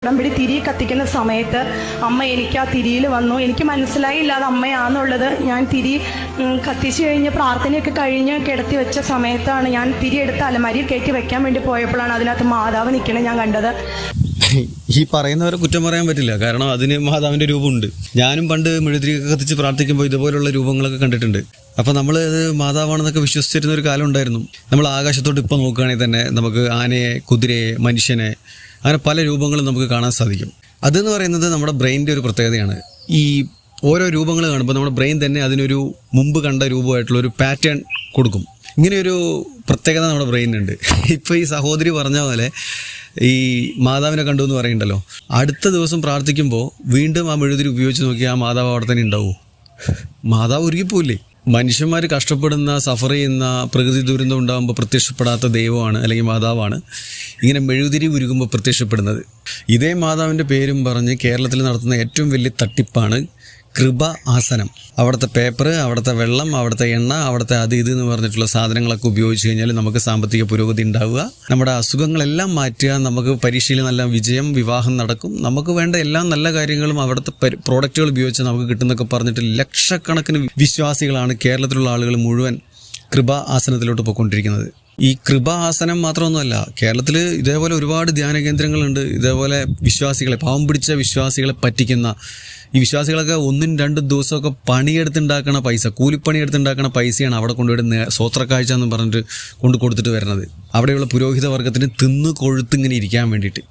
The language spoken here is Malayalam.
ഉടമ്പടി തിരി കത്തിക്കുന്ന സമയത്ത് അമ്മ എനിക്ക് ആ തിരിയിൽ വന്നു. എനിക്ക് മനസ്സിലായില്ല അത് അമ്മയാണെന്നുള്ളത്. ഞാൻ തിരി കത്തിച്ചു കഴിഞ്ഞ് പ്രാർത്ഥനയൊക്കെ കഴിഞ്ഞ് കിടത്തി വെച്ച സമയത്താണ് ഞാൻ തിരി എടുത്ത് അലമാരിയിൽ കയറ്റി വെക്കാൻ വേണ്ടി പോയപ്പോഴാണ് അതിനകത്ത് മാതാവ് നിൽക്കണേ ഞാൻ കണ്ടത്. ഈ പറയുന്നവരെ കുറ്റം പറയാൻ പറ്റില്ല, കാരണം അതിന് മാതാവിൻ്റെ രൂപമുണ്ട്. ഞാനും പണ്ട് മെഴുതിരിയൊക്കെ കത്തിച്ച് പ്രാർത്ഥിക്കുമ്പോൾ ഇതുപോലുള്ള രൂപങ്ങളൊക്കെ കണ്ടിട്ടുണ്ട്. അപ്പോൾ നമ്മൾ ഇത് മാതാവാണെന്നൊക്കെ വിശ്വസിച്ചിരുന്ന ഒരു കാലം ഉണ്ടായിരുന്നു. നമ്മൾ ആകാശത്തോട്ട് ഇപ്പോൾ നോക്കുകയാണെങ്കിൽ തന്നെ നമുക്ക് ആനയെ, കുതിരയെ, മനുഷ്യനെ, അങ്ങനെ പല രൂപങ്ങളും നമുക്ക് കാണാൻ സാധിക്കും. അതെന്ന് പറയുന്നത് നമ്മുടെ ബ്രെയിനിൻ്റെ ഒരു പ്രത്യേകതയാണ്. ഈ ഓരോ രൂപങ്ങൾ കാണുമ്പോൾ നമ്മുടെ ബ്രെയിൻ തന്നെ അതിനൊരു മുമ്പ് കണ്ട രൂപമായിട്ടുള്ളൊരു പാറ്റേൺ കൊടുക്കും. ഇങ്ങനെയൊരു പ്രത്യേകത നമ്മുടെ ബ്രെയിനുണ്ട്. ഇപ്പോൾ ഈ സഹോദരി പറഞ്ഞ പോലെ ഈ മാതാവിനെ കണ്ടു എന്ന് പറയുന്നുണ്ടല്ലോ, അടുത്ത ദിവസം പ്രാർത്ഥിക്കുമ്പോൾ വീണ്ടും ആ മെഴുതിരി ഉപയോഗിച്ച് നോക്കി ആ മാതാവ് അവിടെ തന്നെ ഉണ്ടാവുമോ? മാതാവ് ഒരുക്കിപ്പോയില്ലേ? മനുഷ്യന്മാർ കഷ്ടപ്പെടുന്ന, സഫർ ചെയ്യുന്ന, പ്രകൃതി ദുരന്തം ഉണ്ടാകുമ്പോൾ പ്രത്യക്ഷപ്പെടാത്ത ദൈവമാണ് അല്ലെങ്കിൽ മാതാവാണ് ഇങ്ങനെ മെഴുതിരി ഉരുകുമ്പോൾ പ്രത്യക്ഷപ്പെടുന്നത്. ഇതേ മാതാവിൻ്റെ പേരും പറഞ്ഞ് കേരളത്തിൽ നടത്തുന്ന ഏറ്റവും വലിയ തട്ടിപ്പാണ് കൃപ ആസനം. അവിടുത്തെ പേപ്പർ, അവിടുത്തെ വെള്ളം, അവിടുത്തെ എണ്ണ, അവിടുത്തെ അത് ഇത് എന്ന് പറഞ്ഞിട്ടുള്ള സാധനങ്ങളൊക്കെ ഉപയോഗിച്ച് കഴിഞ്ഞാൽ നമുക്ക് സാമ്പത്തിക പുരോഗതി ഉണ്ടാവുക, നമ്മുടെ അസുഖങ്ങളെല്ലാം മാറ്റുക, നമുക്ക് പരീക്ഷയിൽ നല്ല വിജയം, വിവാഹം നടക്കും, നമുക്ക് വേണ്ട എല്ലാ നല്ല കാര്യങ്ങളും അവിടുത്തെ പ്രോഡക്റ്റുകൾ ഉപയോഗിച്ച് നമുക്ക് കിട്ടുന്നൊക്കെ പറഞ്ഞിട്ട് ലക്ഷക്കണക്കിന് വിശ്വാസികളാണ് കേരളത്തിലുള്ള ആളുകൾ മുഴുവൻ കൃപ ആസനത്തിലോട്ട് പോയിക്കൊണ്ടിരിക്കുന്നത്. ഈ കൃപ ആസനം മാത്രമൊന്നുമല്ല, കേരളത്തിൽ ഇതേപോലെ ഒരുപാട് ധ്യാന കേന്ദ്രങ്ങളുണ്ട്. ഇതേപോലെ വിശ്വാസികളെ, പാവം പിടിച്ച വിശ്വാസികളെ പറ്റിക്കുന്ന ഈ വിശ്വാസികളൊക്കെ 1-2 ദിവസമൊക്കെ പണിയെടുത്തുണ്ടാക്കണ പൈസ, കൂലിപ്പണിയെടുത്തുണ്ടാക്കണ പൈസയാണ് അവിടെ കൊണ്ടുപോയിട്ട് സ്വോത്രക്കാഴ്ച എന്ന് പറഞ്ഞിട്ട് കൊടുത്തിട്ട് വരുന്നത്. അവിടെയുള്ള പുരോഹിത വർഗത്തിന് തിന്ന് കൊഴുത്ത് ഇങ്ങനെ ഇരിക്കാൻ വേണ്ടിയിട്ട്.